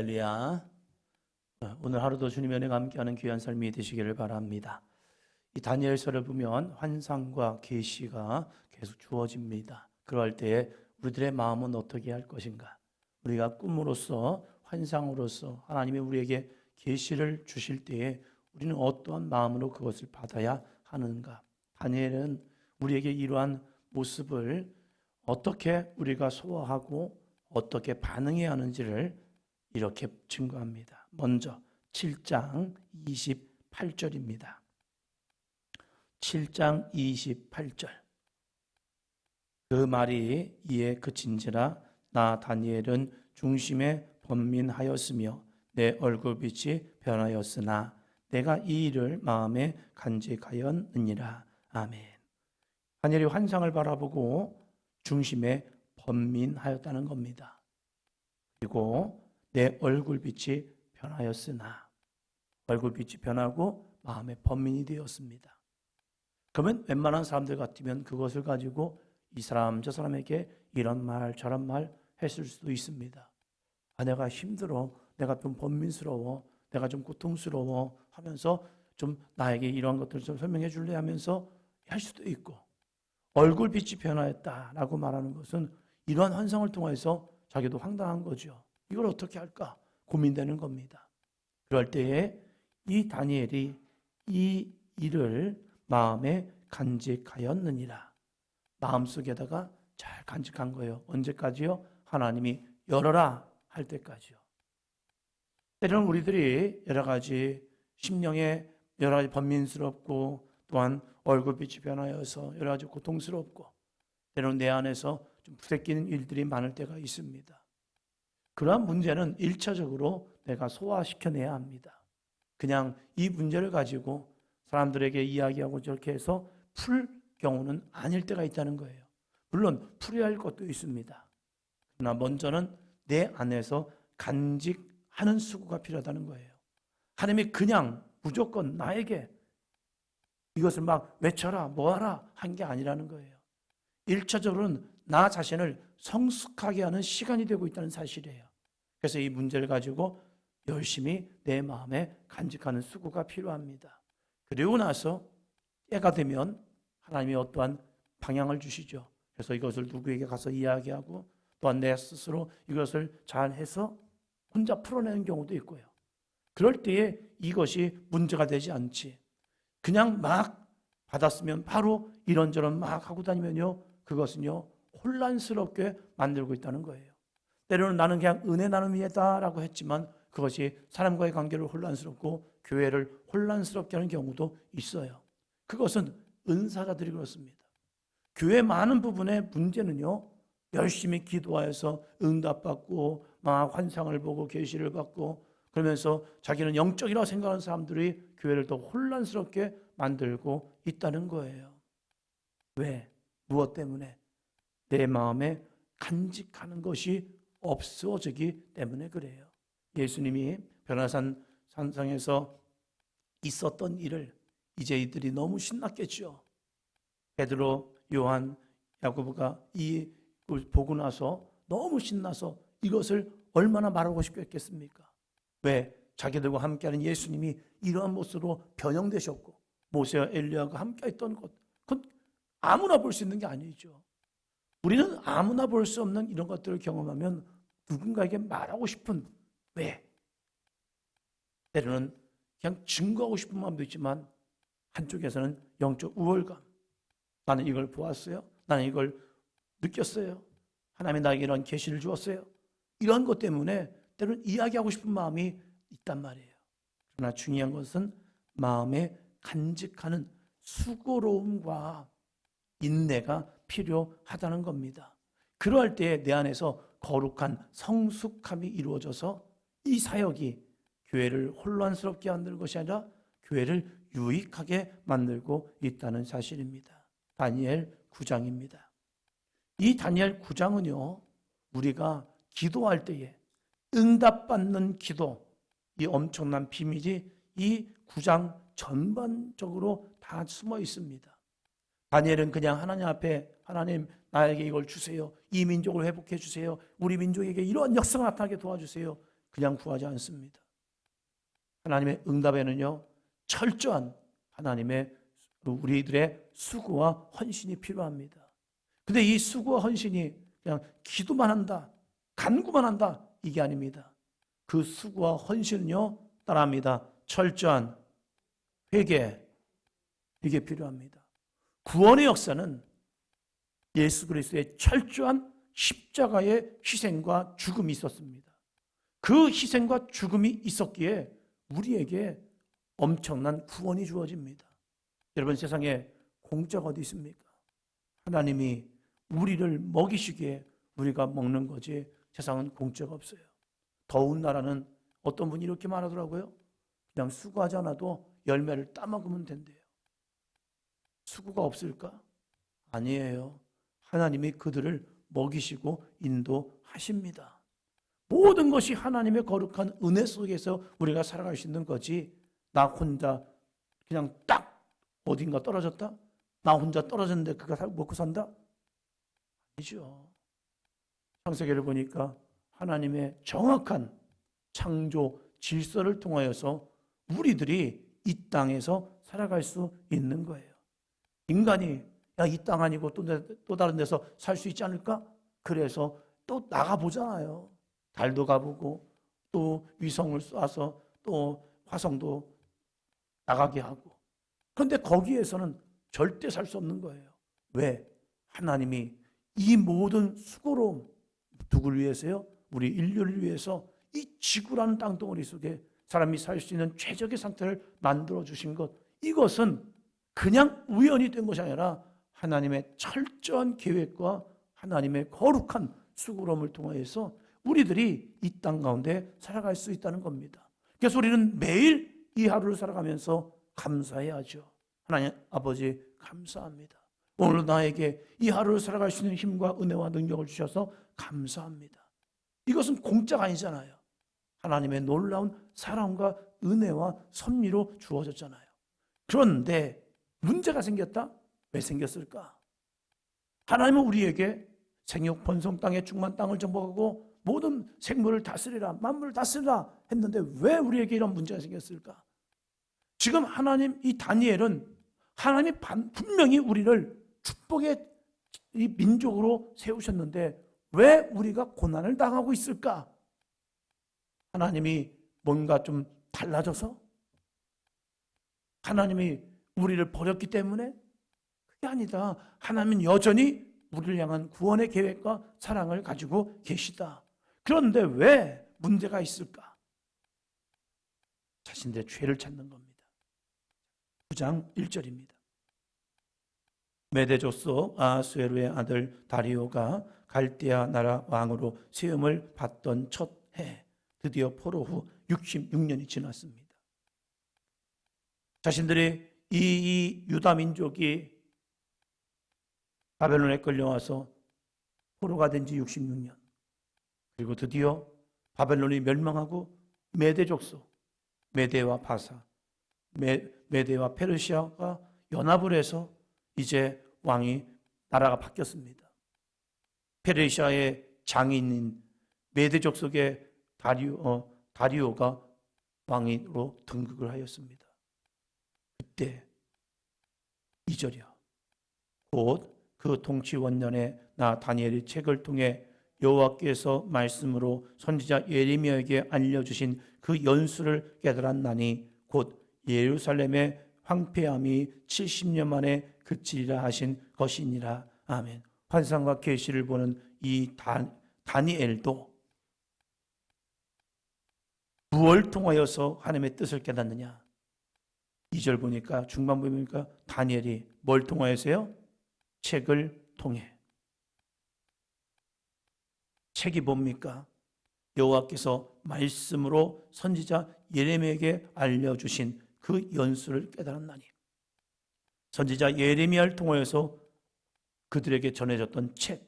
할렐루야. 오늘 하루도 주님의 은혜가 함께하는 귀한 삶이 되시기를 바랍니다. 이 다니엘서를 보면 환상과 계시가 계속 주어집니다. 그럴 때에 우리들의 마음은 어떻게 할 것인가? 우리가 꿈으로써 환상으로서 하나님이 우리에게 계시를 주실 때에 우리는 어떠한 마음으로 그것을 받아야 하는가? 다니엘은 우리에게 이러한 모습을 어떻게 우리가 소화하고 어떻게 반응해야 하는지를 이렇게 증거합니다. 먼저 7장 28절입니다. 7장 28절. 그 말이 이에 그친지라 나 다니엘은 중심에 번민하였으며 내 얼굴빛이 변하였으나 내가 이 일을 마음에 간직하였느니라. 아멘. 다니엘이 환상을 바라보고 중심에 번민하였다는 겁니다. 그리고 내 얼굴빛이 변하였으나, 얼굴빛이 변하고 마음에 번민이 되었습니다. 그러면 웬만한 사람들 같으면 그것을 가지고 이 사람 저 사람에게 이런 말 저런 말 했을 수도 있습니다. 내가 힘들어, 내가 좀 번민스러워, 내가 좀 고통스러워 하면서 좀 나에게 이런 것들을 좀 설명해 줄래 하면서 할 수도 있고, 얼굴빛이 변하였다라고 말하는 것은 이러한 환상을 통해서 자기도 황당한 거죠. 이걸 어떻게 할까 고민되는 겁니다. 그럴 때에 이 다니엘이 이 일을 마음에 간직하였느니라. 마음속에다가 잘 간직한 거예요. 언제까지요? 하나님이 열어라 할 때까지요. 때로는 우리들이 여러 가지 심령에 여러 가지 번민스럽고 또한 얼굴빛이 변하여서 여러 가지 고통스럽고 때로는 내 안에서 좀 부대끼는 일들이 많을 때가 있습니다. 그러한 문제는 1차적으로 내가 소화시켜내야 합니다. 그냥 이 문제를 가지고 사람들에게 이야기하고 저렇게 해서 풀 경우는 아닐 때가 있다는 거예요. 물론 풀어야 할 것도 있습니다. 그러나 먼저는 내 안에서 간직하는 수고가 필요하다는 거예요. 하나님이 그냥 무조건 나에게 이것을 막 외쳐라 뭐하라 한 게 아니라는 거예요. 1차적으로는 나 자신을 성숙하게 하는 시간이 되고 있다는 사실이에요. 그래서 이 문제를 가지고 열심히 내 마음에 간직하는 수고가 필요합니다. 그리고 나서 때가 되면 하나님이 어떠한 방향을 주시죠. 그래서 이것을 누구에게 가서 이야기하고 또한 내 스스로 이것을 잘해서 혼자 풀어내는 경우도 있고요. 그럴 때에 이것이 문제가 되지 않지. 그냥 막 받았으면 바로 이런저런 막 하고 다니면요. 그것은요. 혼란스럽게 만들고 있다는 거예요. 때로는 나는 그냥 은혜 나눔이다라고 했지만 그것이 사람과의 관계를 혼란스럽고 교회를 혼란스럽게 하는 경우도 있어요. 그것은 은사자들이 그렇습니다. 교회 많은 부분의 문제는요. 열심히 기도하여서 응답받고 막 환상을 보고 계시를 받고 그러면서 자기는 영적이라고 생각하는 사람들이 교회를 더 혼란스럽게 만들고 있다는 거예요. 왜? 무엇 때문에? 내 마음에 간직하는 것이 없어지기 때문에 그래요. 예수님이 변화산 산상에서 있었던 일을 이제 이들이 너무 신났겠죠. 베드로, 요한, 야고보가 이 보고 나서 너무 신나서 이것을 얼마나 말하고 싶겠습니까? 왜? 자기들과 함께하는 예수님이 이러한 모습으로 변형되셨고 모세와 엘리야가 함께했던 것, 그건 아무나 볼 수 있는 게 아니죠. 우리는 아무나 볼 수 없는 이런 것들을 경험하면 누군가에게 말하고 싶은, 왜? 때로는 그냥 증거하고 싶은 마음도 있지만 한쪽에서는 영적 우월감, 나는 이걸 보았어요, 나는 이걸 느꼈어요, 하나님이 나에게 이런 계시를 주었어요, 이런 것 때문에 때로는 이야기하고 싶은 마음이 있단 말이에요. 그러나 중요한 것은 마음에 간직하는 수고로움과 인내가 필요하다는 겁니다. 그럴 때 내 안에서 거룩한 성숙함이 이루어져서 이 사역이 교회를 혼란스럽게 만드는 것이 아니라 교회를 유익하게 만들고 있다는 사실입니다. 다니엘 9장입니다. 이 다니엘 9장은요, 우리가 기도할 때에 응답받는 기도, 이 엄청난 비밀이 이 9장 전반적으로 다 숨어 있습니다. 다니엘은 그냥 하나님 앞에 하나님 나에게 이걸 주세요, 이 민족을 회복해 주세요, 우리 민족에게 이런 역사가 나타나게 도와주세요, 그냥 구하지 않습니다. 하나님의 응답에는요, 철저한 하나님의 우리들의 수고와 헌신이 필요합니다. 근데 이 수고와 헌신이 그냥 기도만 한다, 간구만 한다, 이게 아닙니다. 그 수고와 헌신은요, 따라합니다. 철저한 회개, 이게 필요합니다. 구원의 역사는 예수 그리스도의 철저한 십자가의 희생과 죽음이 있었습니다. 그 희생과 죽음이 있었기에 우리에게 엄청난 구원이 주어집니다. 여러분, 세상에 공짜가 어디 있습니까? 하나님이 우리를 먹이시기에 우리가 먹는 거지 세상은 공짜가 없어요. 더운 나라는 어떤 분이 이렇게 말하더라고요. 그냥 수고하지 않아도 열매를 따먹으면 된대요. 수고가 없을까? 아니에요. 하나님이 그들을 먹이시고 인도하십니다. 모든 것이 하나님의 거룩한 은혜 속에서 우리가 살아갈 수 있는 거지, 나 혼자 그냥 딱 어딘가 떨어졌다? 나 혼자 떨어졌는데 그거 먹고 산다? 아니죠. 창세기를 보니까 하나님의 정확한 창조 질서를 통하여서 우리들이 이 땅에서 살아갈 수 있는 거예요. 인간이 이 땅 아니고 또 다른 데서 살 수 있지 않을까? 그래서 또 나가보잖아요. 달도 가보고 또 위성을 쏴서 또 화성도 나가게 하고. 그런데 거기에서는 절대 살 수 없는 거예요. 왜? 하나님이 이 모든 수고로움, 누구를 위해서요? 우리 인류를 위해서 이 지구라는 땅덩어리 속에 사람이 살 수 있는 최적의 상태를 만들어 주신 것, 이것은 그냥 우연이 된 것이 아니라 하나님의 철저한 계획과 하나님의 거룩한 수고로움을 통하여서 우리들이 이 땅 가운데 살아갈 수 있다는 겁니다. 그래서 우리는 매일 이 하루를 살아가면서 감사해야죠. 하나님 아버지 감사합니다. 오늘 나에게 이 하루를 살아갈 수 있는 힘과 은혜와 능력을 주셔서 감사합니다. 이것은 공짜가 아니잖아요. 하나님의 놀라운 사랑과 은혜와 섭리로 주어졌잖아요. 그런데 문제가 생겼다? 왜 생겼을까? 하나님은 우리에게 생육 번성 땅에 충만 땅을 정복하고 모든 생물을 다스리라, 만물을 다스리라 했는데 왜 우리에게 이런 문제가 생겼을까? 지금 하나님, 이 다니엘은 하나님이 분명히 우리를 축복의 이 민족으로 세우셨는데 왜 우리가 고난을 당하고 있을까? 하나님이 뭔가 좀 달라져서? 하나님이 우리를 버렸기 때문에? 그게 아니다. 하나님은 여전히 우리를 향한 구원의 계획과 사랑을 가지고 계시다. 그런데 왜 문제가 있을까? 자신들의 죄를 찾는 겁니다. 9장 1절입니다. 메데조스 아수에루의 아들 다리오가 갈대아 나라 왕으로 세움을 받던 첫 해, 드디어 포로 후 66년이 지났습니다. 자신들의 이 유다 민족이 바벨론에 끌려와서 포로가 된 지 66년, 그리고 드디어 바벨론이 멸망하고 메대 족속, 메대와 바사, 메대와 페르시아가 연합을 해서 이제 나라가 바뀌었습니다. 페르시아의 장인인 메대 족속의 다리오가 왕으로 등극을 하였습니다. 그때 2절이요. 곧 그 통치 원년에 나 다니엘이 책을 통해 여호와께서 말씀으로 선지자 예레미야에게 알려주신 그 연수를 깨달았나니 곧 예루살렘의 황폐함이 70년 만에 그치리라 하신 것이니라. 아멘. 환상과 계시를 보는 이 다니엘도 무엇을 통하여서 하나님의 뜻을 깨닫느냐? 2절 보니까, 중반부에 보니까 다니엘이 뭘 통하여서요? 책을 통해. 책이 뭡니까? 여호와께서 말씀으로 선지자 예레미야에게 알려주신 그 연수를 깨달았나니. 선지자 예레미야를 통하여서 그들에게 전해졌던 책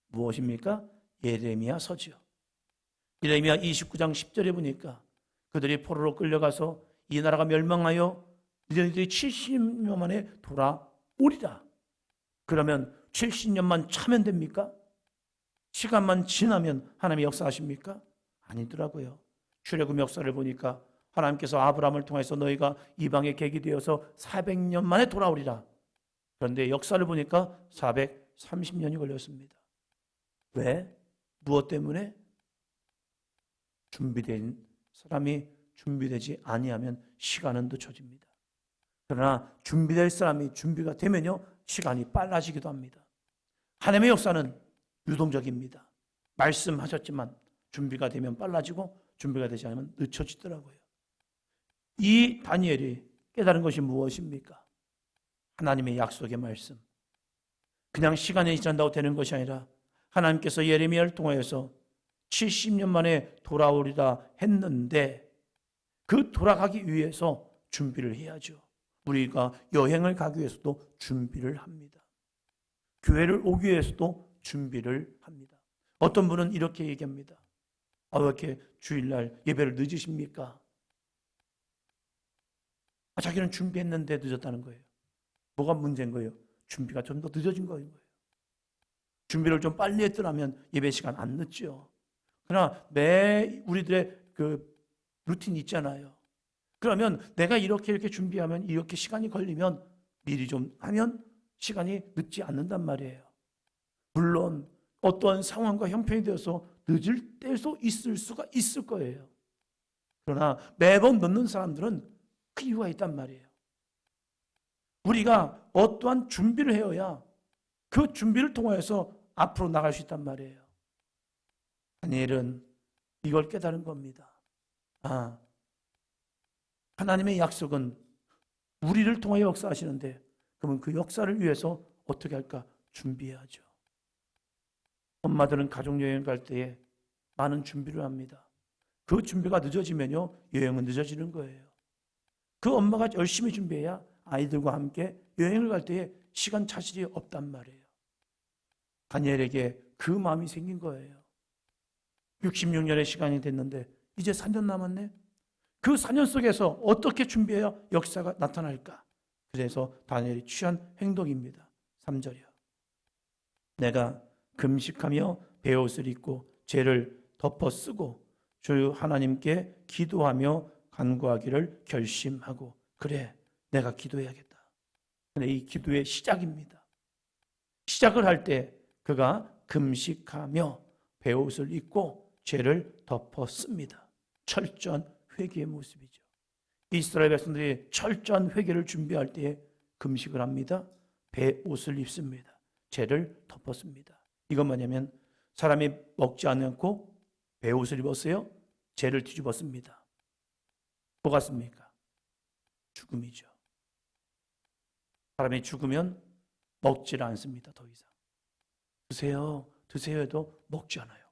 무엇입니까? 예레미야서지요. 예레미야 29장 10절에 보니까 그들이 포로로 끌려가서 이 나라가 멸망하여 너희들이 70년 만에 돌아오리라. 그러면 70년만 차면 됩니까? 시간만 지나면 하나님이 역사하십니까? 아니더라고요. 출애굽 역사를 보니까 하나님께서 아브라함을 통해서 너희가 이방의 객이 되어서 400년 만에 돌아오리라. 그런데 역사를 보니까 430년이 걸렸습니다. 왜? 무엇 때문에? 준비된 사람이 준비되지 아니하면 시간은 늦춰집니다. 그러나 준비될 사람이 준비가 되면요, 시간이 빨라지기도 합니다. 하나님의 역사는 유동적입니다. 말씀하셨지만 준비가 되면 빨라지고 준비가 되지 않으면 늦춰지더라고요. 이 다니엘이 깨달은 것이 무엇입니까? 하나님의 약속의 말씀. 그냥 시간이 지난다고 되는 것이 아니라 하나님께서 예레미야를 통하여서 70년 만에 돌아오리라 했는데 그 돌아가기 위해서 준비를 해야죠. 우리가 여행을 가기 위해서도 준비를 합니다. 교회를 오기 위해서도 준비를 합니다. 어떤 분은 이렇게 얘기합니다. 왜 이렇게 주일날 예배를 늦으십니까? 자기는 준비했는데 늦었다는 거예요. 뭐가 문제인 거예요? 준비가 좀 더 늦어진 거예요. 준비를 좀 빨리 했더라면 예배 시간 안 늦죠. 그러나 매 우리들의 그 루틴이 있잖아요. 그러면 내가 이렇게 준비하면 이렇게 시간이 걸리면 미리 좀 하면 시간이 늦지 않는단 말이에요. 물론 어떠한 상황과 형편이 되어서 늦을 때도 있을 수가 있을 거예요. 그러나 매번 늦는 사람들은 그 이유가 있단 말이에요. 우리가 어떠한 준비를 해야 그 준비를 통해서 앞으로 나갈 수 있단 말이에요. 다니엘은 이걸 깨달은 겁니다. 하나님의 약속은 우리를 통하여 역사하시는데 그러면 그 역사를 위해서 어떻게 할까? 준비해야죠. 엄마들은 가족여행 갈 때에 많은 준비를 합니다. 그 준비가 늦어지면요, 여행은 늦어지는 거예요. 그 엄마가 열심히 준비해야 아이들과 함께 여행을 갈 때에 시간 차질이 없단 말이에요. 다니엘에게 그 마음이 생긴 거예요. 66년의 시간이 됐는데 이제 4년 남았네. 그 4년 속에서 어떻게 준비해야 역사가 나타날까? 그래서 다니엘이 취한 행동입니다. 3절이요. 내가 금식하며 베옷을 입고 죄를 덮어 쓰고 주 하나님께 기도하며 간구하기를 결심하고, 그래, 내가 기도해야겠다. 근데 이 기도의 시작입니다. 시작을 할 때 그가 금식하며 베옷을 입고 죄를 덮어 씁니다. 철저한 회개의 모습이죠. 이스라엘 백성들이 철저한 회개를 준비할 때에 금식을 합니다. 베옷을 입습니다. 죄를 덮었습니다. 이건 뭐냐면 사람이 먹지 않고 베옷을 입었어요. 죄를 뒤집었습니다. 뭐 같습니까? 죽음이죠. 사람이 죽으면 먹질 않습니다. 더 이상. 드세요 해도 먹지 않아요.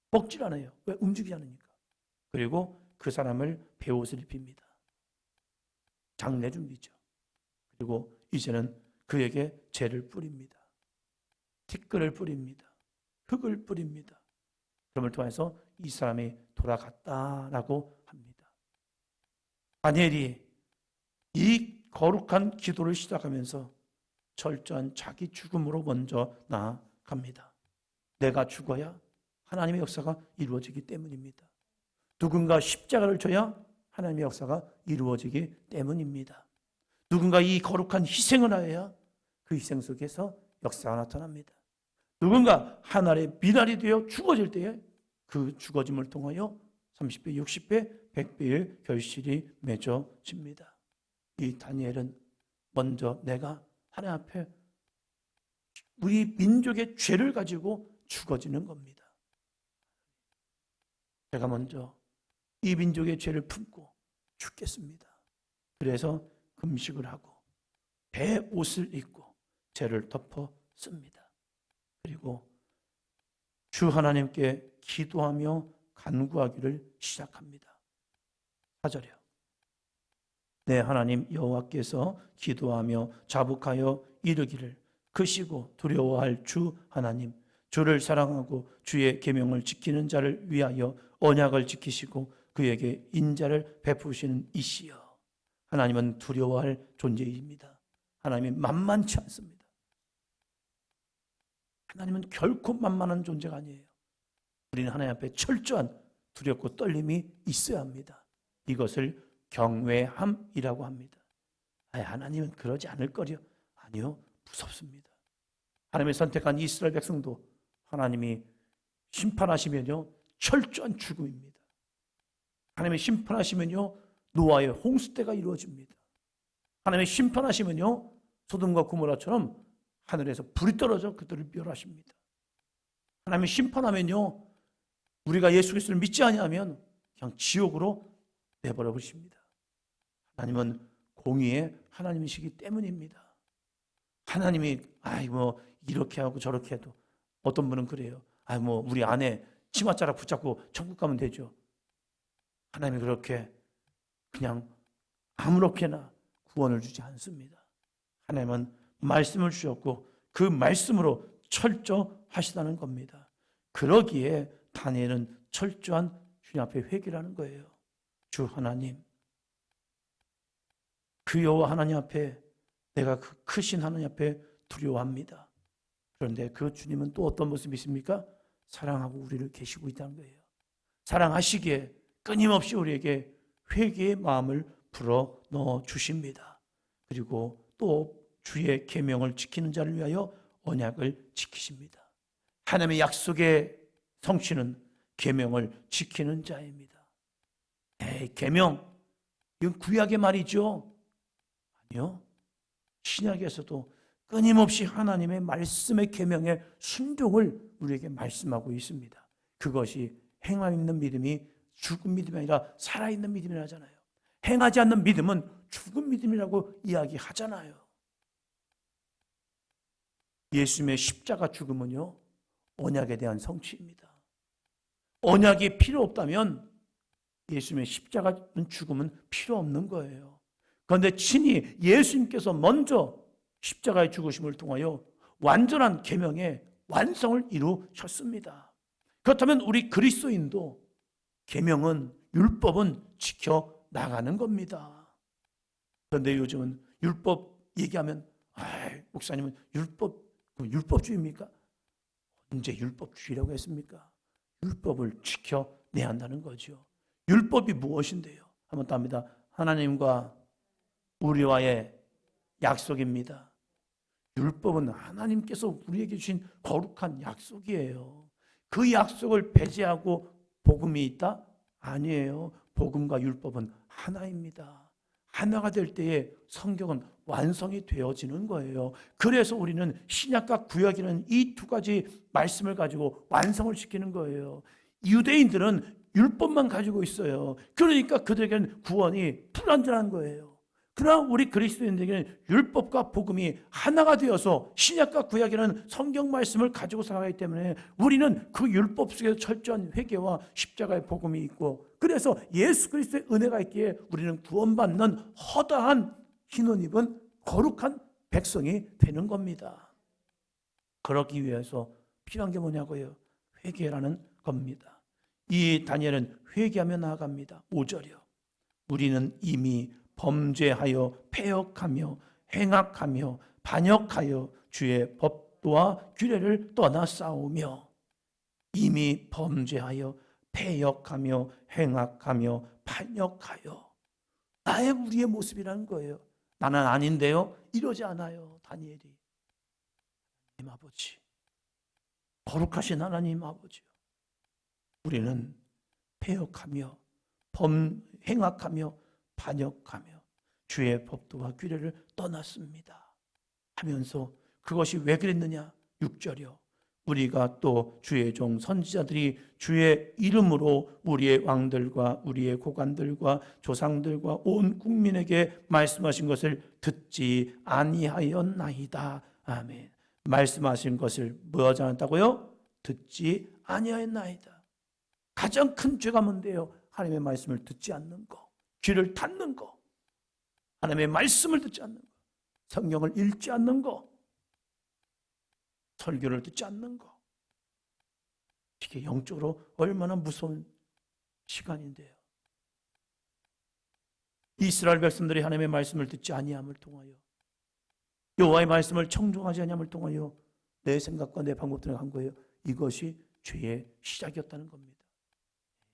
먹질 않아요. 왜? 움직이지 않으니까. 그리고 그 사람을 베옷을 입힙니다. 장례 준비죠. 그리고 이제는 그에게 죄를 뿌립니다. 티끌을 뿌립니다. 흙을 뿌립니다. 그럼을 통해서 이 사람이 돌아갔다라고 합니다. 다니엘이 이 거룩한 기도를 시작하면서 철저한 자기 죽음으로 먼저 나아갑니다. 내가 죽어야 하나님의 역사가 이루어지기 때문입니다. 누군가 십자가를 져야 하나님의 역사가 이루어지기 때문입니다. 누군가 이 거룩한 희생을 하여야 그 희생 속에서 역사가 나타납니다. 누군가 하늘의 미랄이 되어 죽어질 때에 그 죽어짐을 통하여 30배, 60배, 100배의 결실이 맺어집니다. 이 다니엘은 먼저 내가 하나님 앞에 우리 민족의 죄를 가지고 죽어지는 겁니다. 제가 먼저 이 민족의 죄를 품고 죽겠습니다. 그래서 금식을 하고 베옷을 입고 죄를 덮어 씁니다. 그리고 주 하나님께 기도하며 간구하기를 시작합니다. 4절이요. 내 하나님 여호와께서 기도하며 자복하여 이르기를 크시고 두려워할 주 하나님, 주를 사랑하고 주의 계명을 지키는 자를 위하여 언약을 지키시고 그에게 인자를 베푸시는 이시여. 하나님은 두려워할 존재입니다. 하나님이 만만치 않습니다. 하나님은 결코 만만한 존재가 아니에요. 우리는 하나님 앞에 철저한 두렵고 떨림이 있어야 합니다. 이것을 경외함이라고 합니다. 하나님은 그러지 않을 거려. 아니요, 무섭습니다. 하나님의 선택한 이스라엘 백성도 하나님이 심판하시면요 철저한 죽음입니다. 하나님의 심판하시면요 노아의 홍수때가 이루어집니다. 하나님의 심판하시면요 소돔과 고모라처럼 하늘에서 불이 떨어져 그들을 멸하십니다. 하나님의 심판하면요 우리가 예수 그리스도를 믿지 아니하면 그냥 지옥으로 내버려 버리십니다. 하나님은 공의의 하나님이시기 때문입니다. 하나님이 이렇게 하고 저렇게 해도 어떤 분은 그래요. 우리 아내 치맛자락 붙잡고 천국 가면 되죠. 하나님이 그렇게 그냥 아무렇게나 구원을 주지 않습니다. 하나님은 말씀을 주셨고 그 말씀으로 철저하시다는 겁니다. 그러기에 다니엘은 철저한 주님 앞에 회개라는 거예요. 주 하나님, 그 여호와 하나님 앞에 내가 그 크신 하나님 앞에 두려워합니다. 그런데 그 주님은 또 어떤 모습이십니까? 사랑하고 우리를 계시고 있다는 거예요. 사랑하시기에 끊임없이 우리에게 회개의 마음을 불어 넣어 주십니다. 그리고 또 주의 계명을 지키는 자를 위하여 언약을 지키십니다. 하나님의 약속의 성취는 계명을 지키는 자입니다. 계명, 이건 구약의 말이죠? 아니요. 신약에서도 끊임없이 하나님의 말씀의 계명의 순종을 우리에게 말씀하고 있습니다. 그것이 행함 있는 믿음이 죽은 믿음이 아니라 살아있는 믿음이라잖아요. 행하지 않는 믿음은 죽은 믿음이라고 이야기하잖아요. 예수님의 십자가 죽음은요 언약에 대한 성취입니다. 언약이 필요 없다면 예수님의 십자가 죽음은 필요 없는 거예요. 그런데 친히 예수님께서 먼저 십자가의 죽으심을 통하여 완전한 계명의 완성을 이루셨습니다. 그렇다면 우리 그리스도인도 계명은 율법은 지켜 나가는 겁니다. 그런데 요즘은 율법 얘기하면 목사님은 율법주의입니까? 언제 율법주의라고 했습니까? 율법을 지켜내야 한다는 거죠. 율법이 무엇인데요? 한번 더 합니다. 하나님과 우리와의 약속입니다. 율법은 하나님께서 우리에게 주신 거룩한 약속이에요. 그 약속을 배제하고 복음이 있다? 아니에요. 복음과 율법은 하나입니다. 하나가 될 때에 성경은 완성이 되어지는 거예요. 그래서 우리는 신약과 구약이라는 이 두 가지 말씀을 가지고 완성을 시키는 거예요. 유대인들은 율법만 가지고 있어요. 그러니까 그들에게는 구원이 불완전한 거예요. 그러나 우리 그리스도인들에게는 율법과 복음이 하나가 되어서 신약과 구약이라는 성경 말씀을 가지고 살아가기 때문에 우리는 그 율법 속에서 철저한 회개와 십자가의 복음이 있고, 그래서 예수 그리스도의 은혜가 있기에 우리는 구원받는 허다한 흰옷 입은 거룩한 백성이 되는 겁니다. 그러기 위해서 필요한 게 뭐냐고요? 회개라는 겁니다. 이 다니엘은 회개하며 나아갑니다. 5절이요. 우리는 이미 범죄하여 패역하며 행악하며 반역하여 주의 법도와 규례를 떠나 싸우며, 이미 범죄하여 패역하며 행악하며 반역하여, 나의 우리의 모습이라는 거예요. 나는 아닌데요? 이러지 않아요. 다니엘이. 하나님 아버지, 거룩하신 하나님 아버지, 우리는 패역하며 행악하며 반역하며 주의 법도와 규례를 떠났습니다 하면서, 그것이 왜 그랬느냐? 6절이요. 우리가 또 주의 종 선지자들이 주의 이름으로 우리의 왕들과 우리의 고관들과 조상들과 온 국민에게 말씀하신 것을 듣지 아니하였나이다. 아멘. 말씀하신 것을 뭐 하지 않았다고요? 듣지 아니하였나이다. 가장 큰 죄가 뭔데요? 하나님의 말씀을 듣지 않는 거, 귀를 닫는 거, 하나님의 말씀을 듣지 않는 거, 성경을 읽지 않는 거, 설교를 듣지 않는 거. 이게 영적으로 얼마나 무서운 시간인데요. 이스라엘 백성들이 하나님의 말씀을 듣지 아니함을 통하여, 여호와의 말씀을 청종하지 아니함을 통하여 내 생각과 내 방법대로 한 거예요. 이것이 죄의 시작이었다는 겁니다.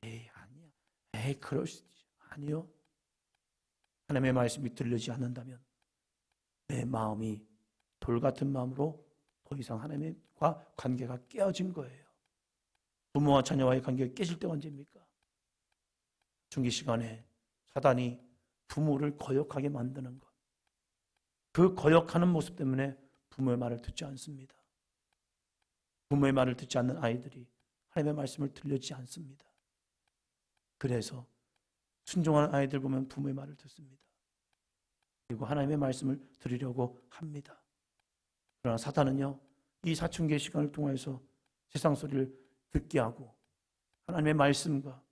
에이 아니야. 에이 그럴 수 있지. 아니요. 하나님의 말씀이 들리지 않는다면 내 마음이 돌 같은 마음으로 더 이상 하나님과 관계가 깨어진 거예요. 부모와 자녀와의 관계가 깨질 때가 언제입니까? 중기 시간에 사단이 부모를 거역하게 만드는 것. 그 거역하는 모습 때문에 부모의 말을 듣지 않습니다. 부모의 말을 듣지 않는 아이들이 하나님의 말씀을 들려주지 않습니다. 그래서 순종하는 아이들 보면 부모의 말을 듣습니다. 그리고 하나님의 말씀을 들으려고 합니다. 그러나 사탄은요, 이 사춘기의 시간을 통해서 세상 소리를 듣게 하고 하나님의 말씀과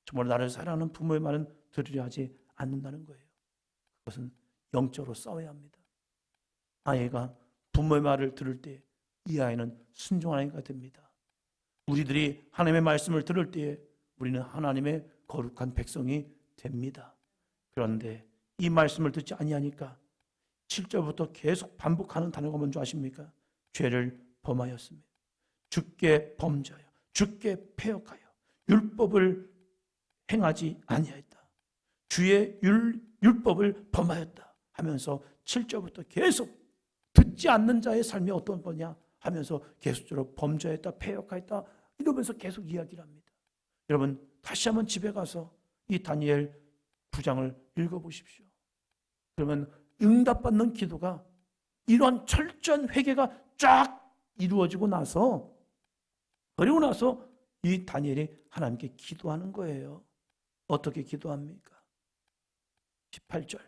정말 나를 사랑하는 부모의 말은 들으려 하지 않는다는 거예요. 그것은 영적으로 싸워야 합니다. 아이가 부모의 말을 들을 때 이 아이는 순종하는 아이가 됩니다. 우리들이 하나님의 말씀을 들을 때에 우리는 하나님의 거룩한 백성이 됩니다. 그런데 이 말씀을 듣지 아니하니까 7절부터 계속 반복하는 단어가 뭔지 아십니까? 죄를 범하였습니다. 주께 범죄하여 주께 패역하여 율법을 행하지 아니하였다. 주의 율법을 범하였다 하면서 7절부터 계속 듣지 않는 자의 삶이 어떤 거냐 하면서 계속적으로 범죄했다, 패역했다 이러면서 계속 이야기를 합니다. 여러분 다시 한번 집에 가서 이 다니엘 9장을 읽어보십시오. 그러면 응답받는 기도가 이러한 철저한 회개가 쫙 이루어지고 나서 그리고 나서 이 다니엘이 하나님께 기도하는 거예요. 어떻게 기도합니까? 18절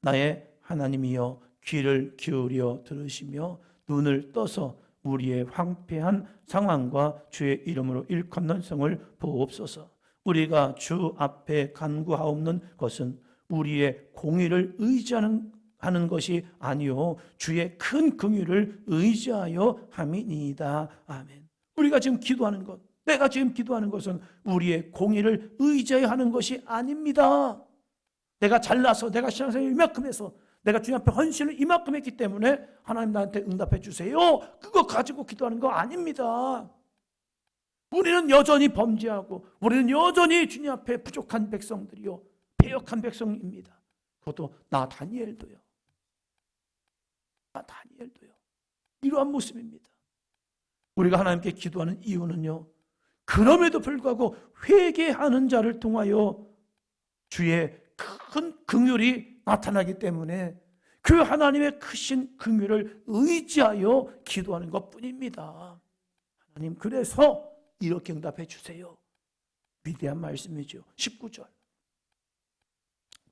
나의 하나님이여 귀를 기울여 들으시며 눈을 떠서 우리의 황폐한 상황과 주의 이름으로 일컫는 성을 보옵소서. 우리가 주 앞에 간구하옵는 것은 우리의 공의를 의지하는 것이 아니요 주의 큰 긍휼을 의지하여 함이니이다. 아멘. 우리가 지금 기도하는 것, 내가 지금 기도하는 것은 우리의 공의를 의지하여 하는 것이 아닙니다. 내가 잘나서 내가 신앙생활을 이만큼 해서 내가 주님 앞에 헌신을 이만큼 했기 때문에 하나님 나한테 응답해 주세요. 그거 가지고 기도하는 거 아닙니다. 우리는 여전히 범죄하고 우리는 여전히 주님 앞에 부족한 백성들이요 패역한 백성입니다. 그것도 나 다니엘도요. 이러한 모습입니다. 우리가 하나님께 기도하는 이유는요, 그럼에도 불구하고 회개하는 자를 통하여 주의 큰 긍휼이 나타나기 때문에 그 하나님의 크신 긍휼을 의지하여 기도하는 것뿐입니다. 하나님 그래서 이렇게 응답해 주세요. 위대한 말씀이죠. 19절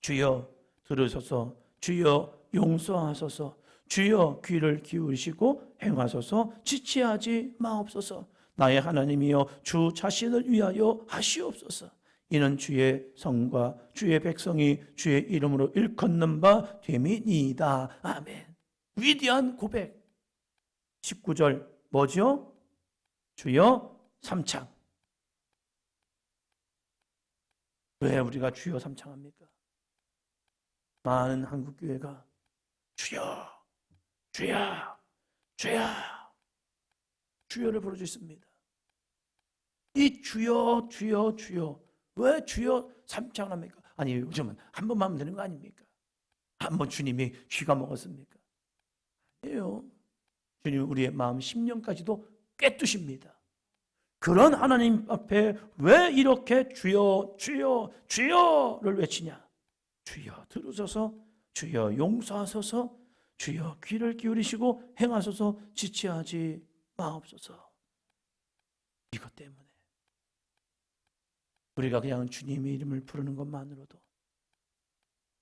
주여 들으소서, 주여 용서하소서, 주여 귀를 기울이시고 행하소서, 지체하지 마옵소서. 나의 하나님이여 주 자신을 위하여 하시옵소서. 이는 주의 성과 주의 백성이 주의 이름으로 일컫는 바 됨이니이다. 아멘. 위대한 고백. 19절 뭐죠? 주여 삼창. 왜 우리가 주여 삼창합니까? 많은 한국교회가 주여 주여 주여 주여를 부르고 있습니다. 이 주여 주여 주여 왜 주여 삼창을 합니까? 아니 요즘은 한 번만 하면 되는 거 아닙니까? 한 번 주님이 쥐가 먹었습니까? 아니에요. 주님 우리의 마음 심령까지도 꿰뚫으십니다. 그런 하나님 앞에 왜 이렇게 주여 주여 주여를 외치냐? 주여 들으소서, 주여 용서하소서, 주여 귀를 기울이시고 행하소서, 지체하지 마옵소서. 이것 때문에 우리가 그냥 주님의 이름을 부르는 것만으로도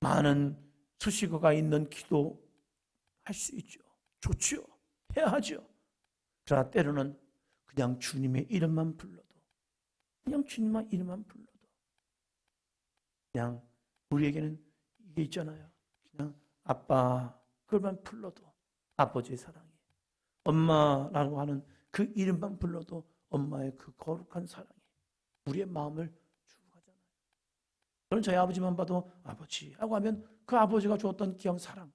많은 수식어가 있는 기도 할 수 있죠. 좋죠. 해야 하죠. 그러나 때로는 그냥 주님의 이름만 불러도, 그냥 주님의 이름만 불러도 그냥 우리에게는 이게 있잖아요. 그냥 아빠 그것만 불러도 아버지의 사랑이, 엄마라고 하는 그 이름만 불러도 엄마의 그 거룩한 사랑이 우리의 마음을 주고 가잖아요. 저는 저희 아버지만 봐도 아버지 하고 하면 그 아버지가 주었던 귀한 사랑,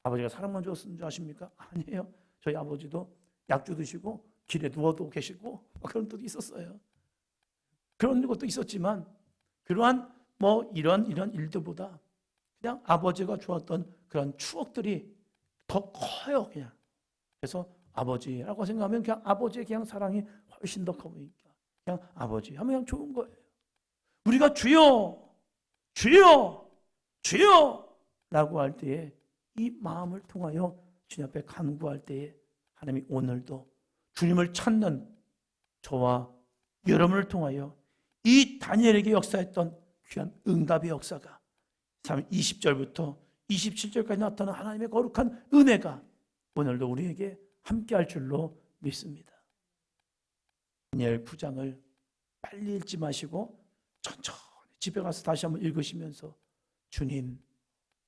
아버지가 사랑만 주었는 줄 아십니까? 아니에요. 저희 아버지도 약주 드시고 길에 누워도 계시고 그런 때도 있었어요. 그런 것도 있었지만 그러한 이런 일들보다 그냥 아버지가 주었던 그런 추억들이 더 커요. 그냥 그래서 아버지라고 생각하면 그냥 아버지의 그냥 사랑이 훨씬 더 커 보이니까 그냥 아버지 하면 그냥 좋은 거예요. 우리가 주여 주여 주여 라고 할 때에 이 마음을 통하여 주님 앞에 간구할 때에 하나님이 오늘도 주님을 찾는 저와 여러분을 통하여 이 다니엘에게 역사했던 귀한 응답의 역사가 20절부터 27절까지 나타난 하나님의 거룩한 은혜가 오늘도 우리에게 함께할 줄로 믿습니다. 다니엘 9장을 빨리 읽지 마시고 천천히 집에 가서 다시 한번 읽으시면서 주님,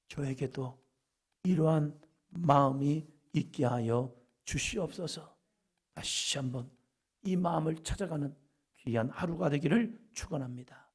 저에게도 이러한 마음이 있게 하여 주시옵소서. 다시 한번 이 마음을 찾아가는 귀한 하루가 되기를 축원합니다.